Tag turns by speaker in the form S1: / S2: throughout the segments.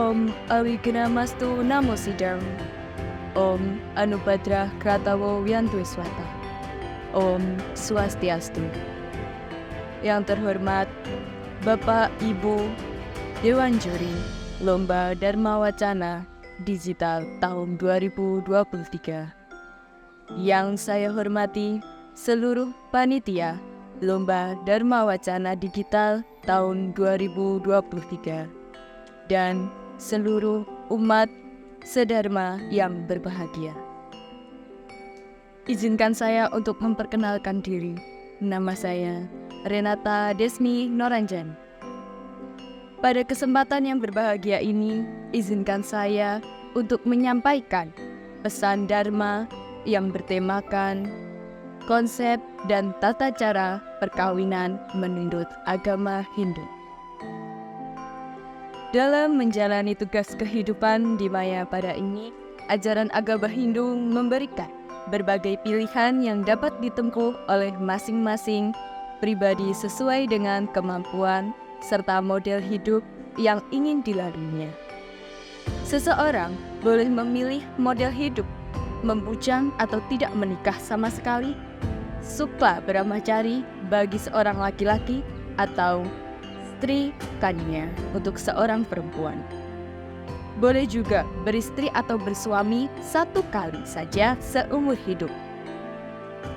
S1: Om Awigamastu Namo Sidang. Om Anubhadra Kratawo Wiyantwiswata. Om Swastiastu. Yang terhormat Bapak Ibu Dewan Juri Lomba Dharma Wacana Digital tahun 2023. Yang saya hormati seluruh panitia Lomba Dharma Wacana Digital tahun 2023 dan seluruh umat sedharma yang berbahagia. Izinkan saya untuk memperkenalkan diri. Nama saya Renata Desmi Noranjan. Pada kesempatan yang berbahagia ini, izinkan saya untuk menyampaikan pesan Dharma yang bertemakan konsep dan tata cara perkawinan menurut agama Hindu. Dalam menjalani tugas kehidupan di maya pada ini, ajaran agama Hindu memberikan berbagai pilihan yang dapat ditempuh oleh masing-masing pribadi sesuai dengan kemampuan serta model hidup yang ingin dilaluinya. Seseorang boleh memilih model hidup, membujang atau tidak menikah sama sekali, Sukla Brahmacari bagi seorang laki-laki atau Sri Kanya untuk seorang perempuan. Boleh juga beristri atau bersuami satu kali saja seumur hidup.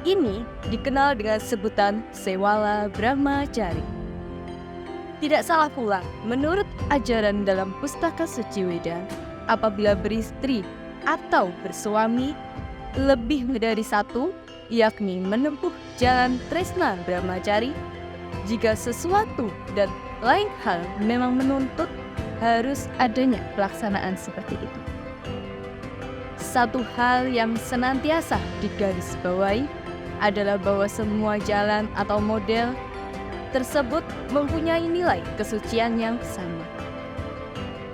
S1: Ini dikenal dengan sebutan Sewala Brahmacari. Tidak salah pula, menurut ajaran dalam Pustaka Suci Weda, apabila beristri atau bersuami lebih dari satu, yakni menempuh jalan Tresna Brahmacari, jika sesuatu dan lain hal memang menuntut harus adanya pelaksanaan seperti itu. Satu hal yang senantiasa digarisbawahi adalah bahwa semua jalan atau model tersebut mempunyai nilai kesucian yang sama.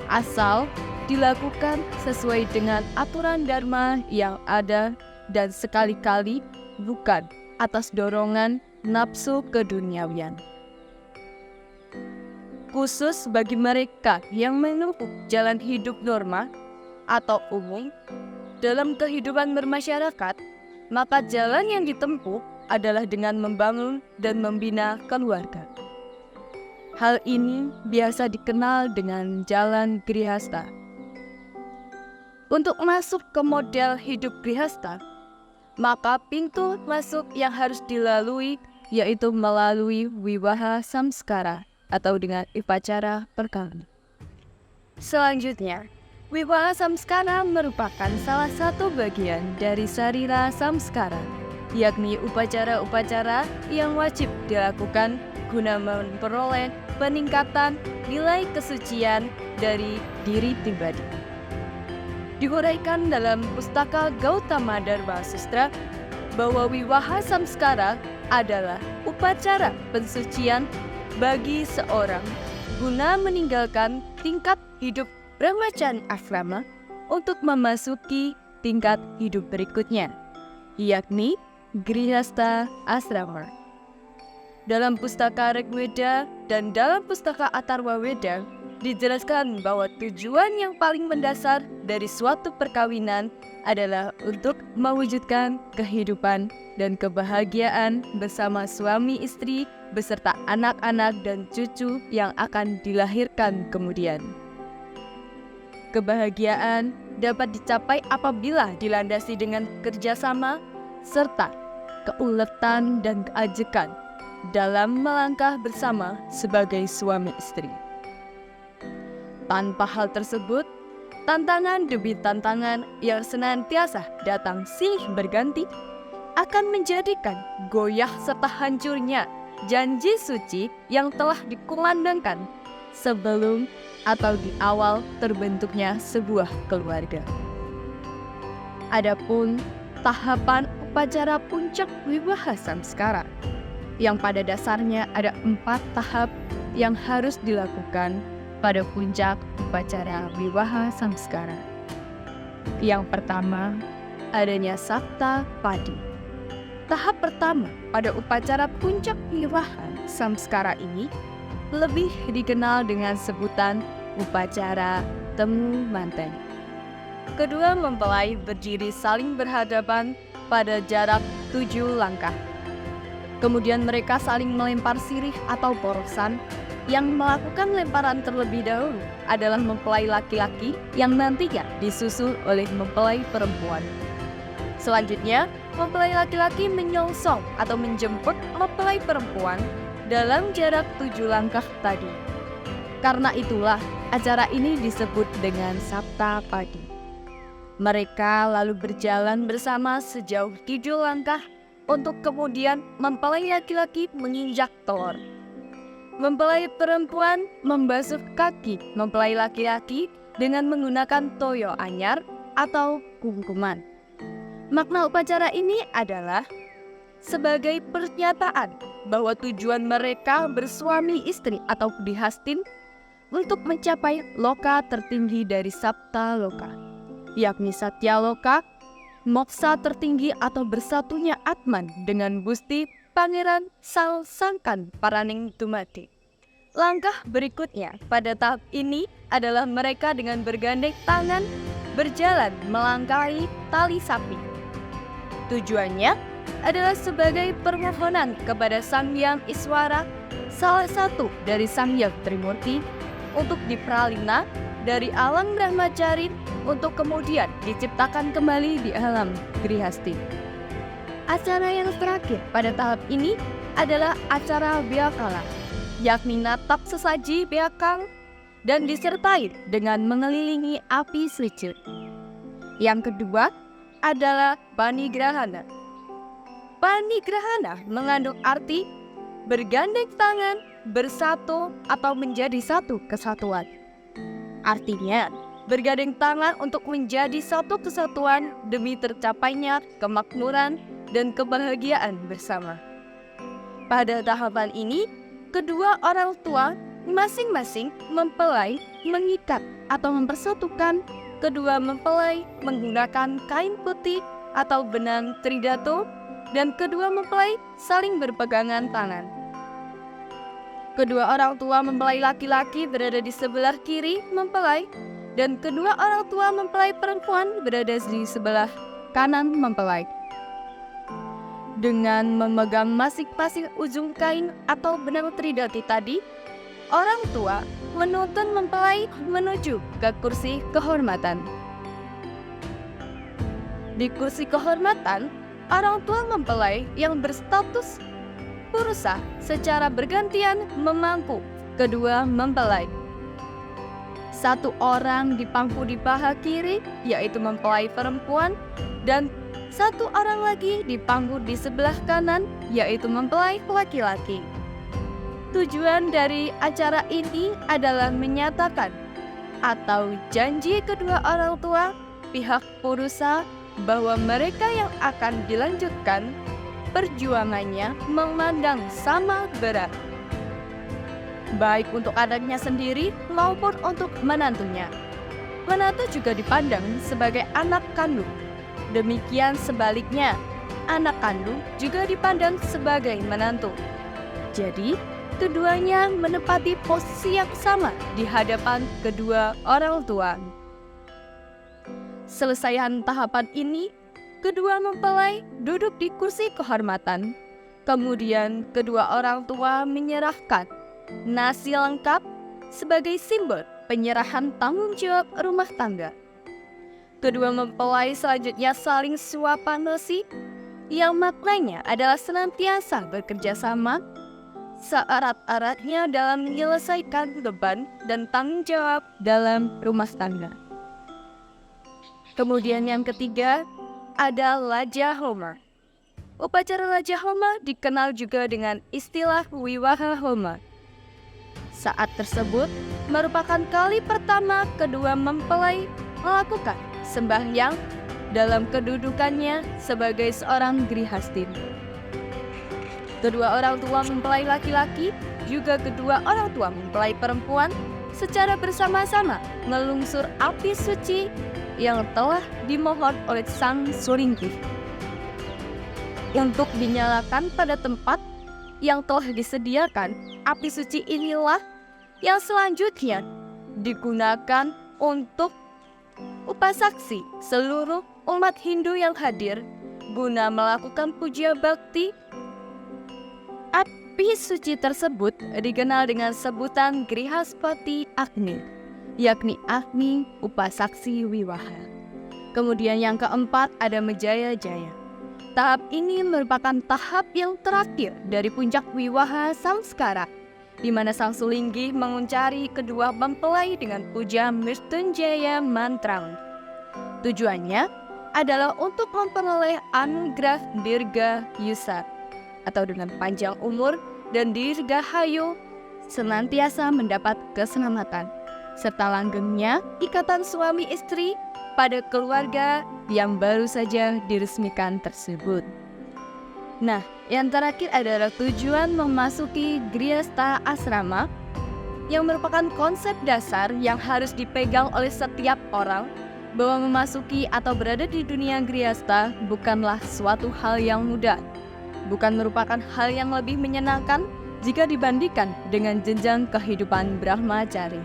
S1: Asal dilakukan sesuai dengan aturan Dharma yang ada dan sekali-kali bukan atas dorongan nafsu keduniawian. Khusus bagi mereka yang menempuh jalan hidup norma atau umum dalam kehidupan bermasyarakat, maka jalan yang ditempuh adalah dengan membangun dan membina keluarga. Hal ini biasa dikenal dengan jalan Grihasta. Untuk masuk ke model hidup Grihasta, maka pintu masuk yang harus dilalui yaitu melalui Wiwaha Samskara atau dengan upacara perkawinan. Selanjutnya, Wiwaha Samskara merupakan salah satu bagian dari Sarira Samskara, yakni upacara-upacara yang wajib dilakukan guna memperoleh peningkatan nilai kesucian dari diri pribadi. Diuraikan dalam Pustaka Gautama Dharma Sustra bahwa Wiwaha Samskara adalah upacara pensucian bagi seorang guna meninggalkan tingkat hidup brahmacari asrama untuk memasuki tingkat hidup berikutnya, yakni Grihasta Asrama. Dalam Pustaka Rigveda dan dalam Pustaka Atharva Veda dijelaskan bahwa tujuan yang paling mendasar dari suatu perkawinan adalah untuk mewujudkan kehidupan dan kebahagiaan bersama suami istri beserta anak-anak dan cucu yang akan dilahirkan kemudian. Kebahagiaan dapat dicapai apabila dilandasi dengan kerjasama serta keuletan dan keajekan dalam melangkah bersama sebagai suami istri. Tanpa hal tersebut, tantangan demi tantangan yang senantiasa datang silih berganti akan menjadikan goyah serta hancurnya janji suci yang telah dikumandangkan sebelum atau di awal terbentuknya sebuah keluarga. Adapun tahapan upacara puncak Wiwaha Samskara, yang pada dasarnya ada 4 tahap yang harus dilakukan pada puncak upacara Wiwaha Samskara. Yang pertama, adanya Sabta Padi. Tahap pertama pada upacara puncak Wiwaha Samskara ini lebih dikenal dengan sebutan upacara temu manten. Kedua mempelai berdiri saling berhadapan pada jarak 7 langkah. Kemudian mereka saling melempar sirih atau porosan. Yang melakukan lemparan terlebih dahulu adalah mempelai laki-laki yang nantinya disusul oleh mempelai perempuan. Selanjutnya, mempelai laki-laki menyongsong atau menjemput mempelai perempuan dalam jarak 7 langkah tadi. Karena itulah acara ini disebut dengan Sapta Padi. Mereka lalu berjalan bersama sejauh 7 langkah untuk kemudian mempelai laki-laki menginjak telur. Mempelai perempuan membasuh kaki mempelai laki-laki dengan menggunakan toyo anyar atau kungkuman. Makna upacara ini adalah sebagai pernyataan bahwa tujuan mereka bersuami istri atau dihastin untuk mencapai loka tertinggi dari Sapta Loka, yakni Satya Loka, moksa tertinggi atau bersatunya Atman dengan Gusti Pangeran Sal Sangkan Paraning Dumadi. Langkah berikutnya pada tahap ini adalah mereka dengan bergandeng tangan berjalan melangkahi tali sapi. Tujuannya adalah sebagai permohonan kepada Sang Hyang Iswara, salah satu dari Sang Hyang Trimurti, untuk dipralina dari alam Brahmacari untuk kemudian diciptakan kembali di alam Grihasti. Acara yang terakhir pada tahap ini adalah acara Beakala, yakni natap sesaji beakal dan disertai dengan mengelilingi api suci. Yang kedua adalah Panigrahana. Panigrahana mengandung arti bergandeng tangan, bersatu atau menjadi satu kesatuan. Artinya, bergandeng tangan untuk menjadi satu kesatuan demi tercapainya kemakmuran dan kebahagiaan bersama. Pada tahapan ini, kedua orang tua masing-masing mempelai mengikat atau mempersatukan kedua mempelai menggunakan kain putih atau benang tridato, dan kedua mempelai saling berpegangan tangan. Kedua orang tua mempelai laki-laki berada di sebelah kiri mempelai, dan kedua orang tua mempelai perempuan berada di sebelah kanan mempelai. Dengan memegang masing-masing ujung kain atau benang tridati tadi, orang tua menuntun mempelai menuju ke kursi kehormatan. Di kursi kehormatan, orang tua mempelai yang berstatus purusa secara bergantian memangku kedua mempelai. Satu orang dipangku di paha kiri, yaitu mempelai perempuan, dan satu orang lagi dipangku di sebelah kanan, yaitu mempelai laki-laki. Tujuan dari acara ini adalah menyatakan atau janji kedua orang tua pihak purusa bahwa mereka yang akan dilanjutkan perjuangannya memandang sama berat, baik untuk anaknya sendiri maupun untuk menantunya. Menantu juga dipandang sebagai anak kandung. Demikian sebaliknya, anak kandung juga dipandang sebagai menantu. Jadi, keduanya menempati posisi yang sama di hadapan kedua orang tua. Selesaian tahapan ini, kedua mempelai duduk di kursi kehormatan. Kemudian kedua orang tua menyerahkan nasi lengkap sebagai simbol penyerahan tanggung jawab rumah tangga. Kedua mempelai selanjutnya saling suapan nasi, yang maknanya adalah senantiasa bekerja sama seerat-eratnya dalam menyelesaikan beban dan tanggung jawab dalam rumah tangga. Kemudian yang ketiga ada Laja Homa. Upacara Laja Homa dikenal juga dengan istilah Wiwaha Homa. Saat tersebut merupakan kali pertama kedua mempelai melakukan sembahyang dalam kedudukannya sebagai seorang grihastin. Kedua orang tua mempelai laki-laki juga kedua orang tua mempelai perempuan secara bersama-sama melungsur api suci yang telah dimohon oleh Sang Sulingkih untuk dinyalakan pada tempat yang telah disediakan. Api suci inilah yang selanjutnya digunakan untuk upasaksi seluruh umat Hindu yang hadir guna melakukan puja bakti. Api suci tersebut dikenal dengan sebutan Grihaspati Agni, yakni Agni Upasaksi Wiwaha. Kemudian yang keempat ada Mejaya Jaya. Tahap ini merupakan tahap yang terakhir dari puncak Wiwaha Samskara, di mana sang Sulinggih menguncari kedua mempelai dengan puja Mrityunjaya Mantra. Tujuannya adalah untuk memperoleh anugerah Dirga Yusar, atau dengan panjang umur dan dirgahayu, senantiasa mendapat keselamatan, serta langgengnya ikatan suami istri pada keluarga yang baru saja diresmikan tersebut. Nah, yang terakhir adalah tujuan memasuki Grihastha Asrama, yang merupakan konsep dasar yang harus dipegang oleh setiap orang, bahwa memasuki atau berada di dunia Grihastha bukanlah suatu hal yang mudah, bukan merupakan hal yang lebih menyenangkan jika dibandingkan dengan jenjang kehidupan Brahmacari.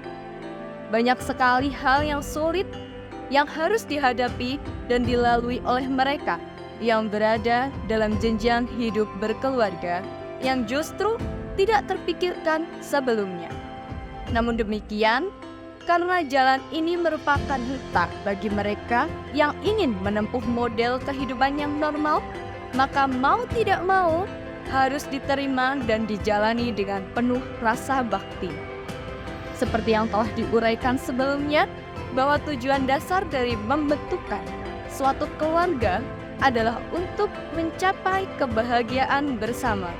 S1: Banyak sekali hal yang sulit yang harus dihadapi dan dilalui oleh mereka yang berada dalam jenjang hidup berkeluarga yang justru tidak terpikirkan sebelumnya. Namun demikian, karena jalan ini merupakan hutang bagi mereka yang ingin menempuh model kehidupan yang normal, maka mau tidak mau harus diterima dan dijalani dengan penuh rasa bakti. Seperti yang telah diuraikan sebelumnya, bahwa tujuan dasar dari membentukkan suatu keluarga adalah untuk mencapai kebahagiaan bersama.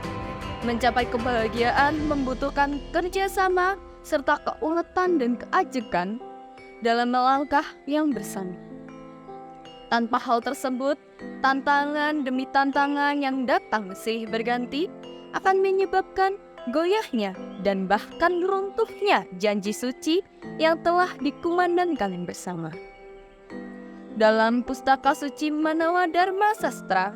S1: Mencapai kebahagiaan membutuhkan kerjasama serta keuletan dan keajekan dalam melangkah yang bersama. Tanpa hal tersebut, tantangan demi tantangan yang datang silih berganti akan menyebabkan goyahnya dan bahkan runtuhnya janji suci yang telah dikumandangkan bersama. Dalam Pustaka Suci Manawa Dharma Sastra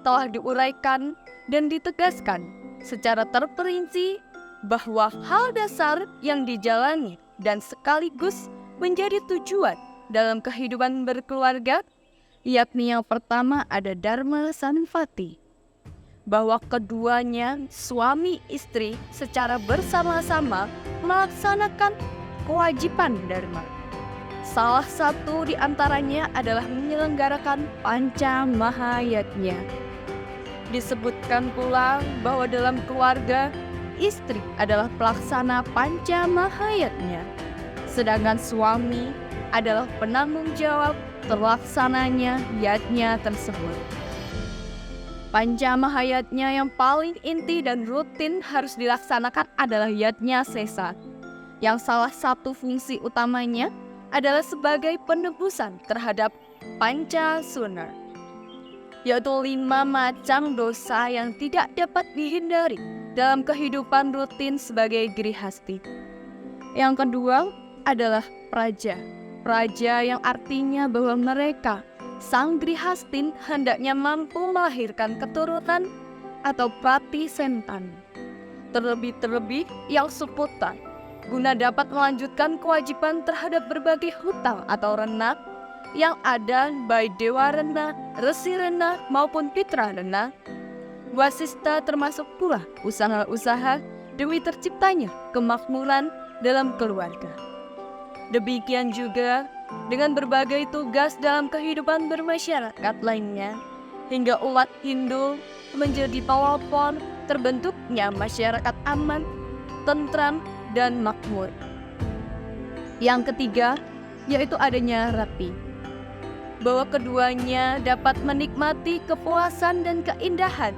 S1: telah diuraikan dan ditegaskan secara terperinci bahwa hal dasar yang dijalani dan sekaligus menjadi tujuan dalam kehidupan berkeluarga, yakni yang pertama ada Dharma Sanvati, bahwa keduanya suami istri secara bersama-sama melaksanakan kewajiban dharma. Salah satu di antaranya adalah menyelenggarakan Panca Mahayatnya. Disebutkan pula bahwa dalam keluarga, istri adalah pelaksana Panca Mahayatnya, sedangkan suami adalah penanggung jawab terlaksananya yatnya tersebut. Panca Mahayatnya yang paling inti dan rutin harus dilaksanakan adalah Yatnya Sesa, yang salah satu fungsi utamanya adalah sebagai penebusan terhadap Panca Suna, yaitu 5 macam dosa yang tidak dapat dihindari dalam kehidupan rutin sebagai grihasti. Yang kedua adalah praja. Praja yang artinya bahwa mereka, sang grihastin, hendaknya mampu melahirkan keturunan atau prati sentan, terlebih-terlebih yang suputan, guna dapat melanjutkan kewajiban terhadap berbagai hutang atau rena yang ada baik Dewa Rena, Resi Rena maupun Pitra Rena. Wasista termasuk pula usaha-usaha demi terciptanya kemakmuran dalam keluarga. Demikian juga dengan berbagai tugas dalam kehidupan bermasyarakat lainnya, hingga umat Hindu menjadi pelopor terbentuknya masyarakat aman, tentram, dan makmur. Yang ketiga, yaitu adanya rati, bahwa keduanya dapat menikmati kepuasan dan keindahan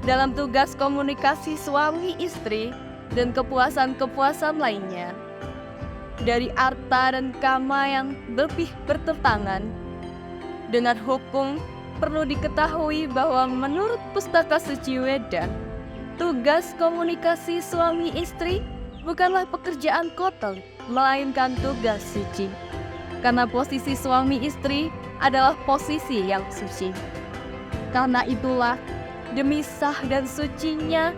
S1: dalam tugas komunikasi suami istri dan kepuasan-kepuasan lainnya. Dari arta dan kama yang lebih bertentangan dengan hukum, perlu diketahui bahwa menurut Pustaka Suci Weda, tugas komunikasi suami istri bukanlah pekerjaan kotor, melainkan tugas suci. Karena posisi suami istri adalah posisi yang suci. Karena itulah, demi sah dan sucinya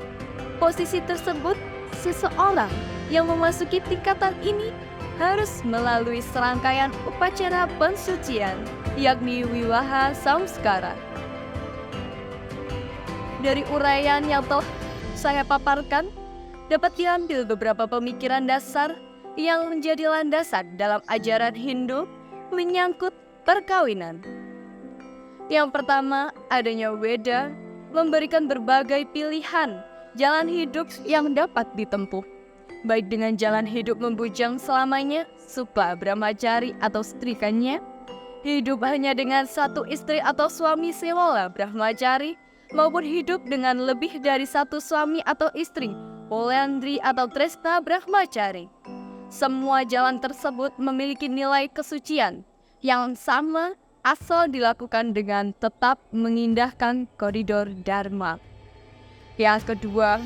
S1: posisi tersebut, seseorang yang memasuki tingkatan ini harus melalui serangkaian upacara pensucian, yakni Wiwaha Samskara. Dari uraian yang telah saya paparkan, dapat diambil beberapa pemikiran dasar yang menjadi landasan dalam ajaran Hindu menyangkut perkawinan. Yang pertama, adanya Weda memberikan berbagai pilihan jalan hidup yang dapat ditempuh, baik dengan jalan hidup membujang selamanya, supla brahmacari atau setrikannya, hidup hanya dengan satu istri atau suami sewola brahmacari, maupun hidup dengan lebih dari satu suami atau istri, polyandri atau tresna brahmacari. Semua jalan tersebut memiliki nilai kesucian yang sama asal dilakukan dengan tetap mengindahkan koridor dharma. Yang kedua,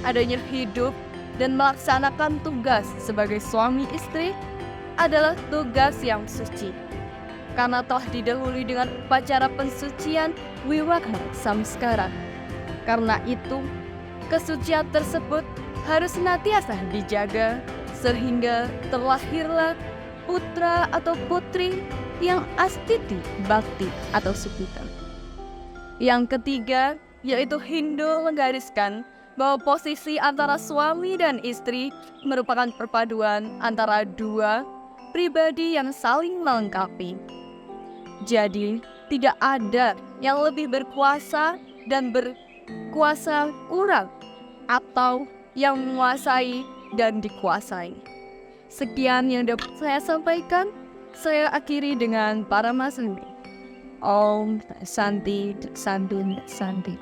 S1: adanya hidup dan melaksanakan tugas sebagai suami istri adalah tugas yang suci, karena telah didahului dengan upacara pensucian Wiwaha Samskara. Karena itu, kesucian tersebut harus senantiasa dijaga sehingga terlahirlah putra atau putri yang astiti, bakti atau supita. Yang ketiga, yaitu Hindu menggariskan bahwa posisi antara suami dan istri merupakan perpaduan antara dua pribadi yang saling melengkapi. Jadi, tidak ada yang lebih berkuasa dan berkuasa kurang, atau yang menguasai dan dikuasai. Sekian yang dapat saya sampaikan. Saya akhiri dengan Paramasami. Om Santi Santi Santi.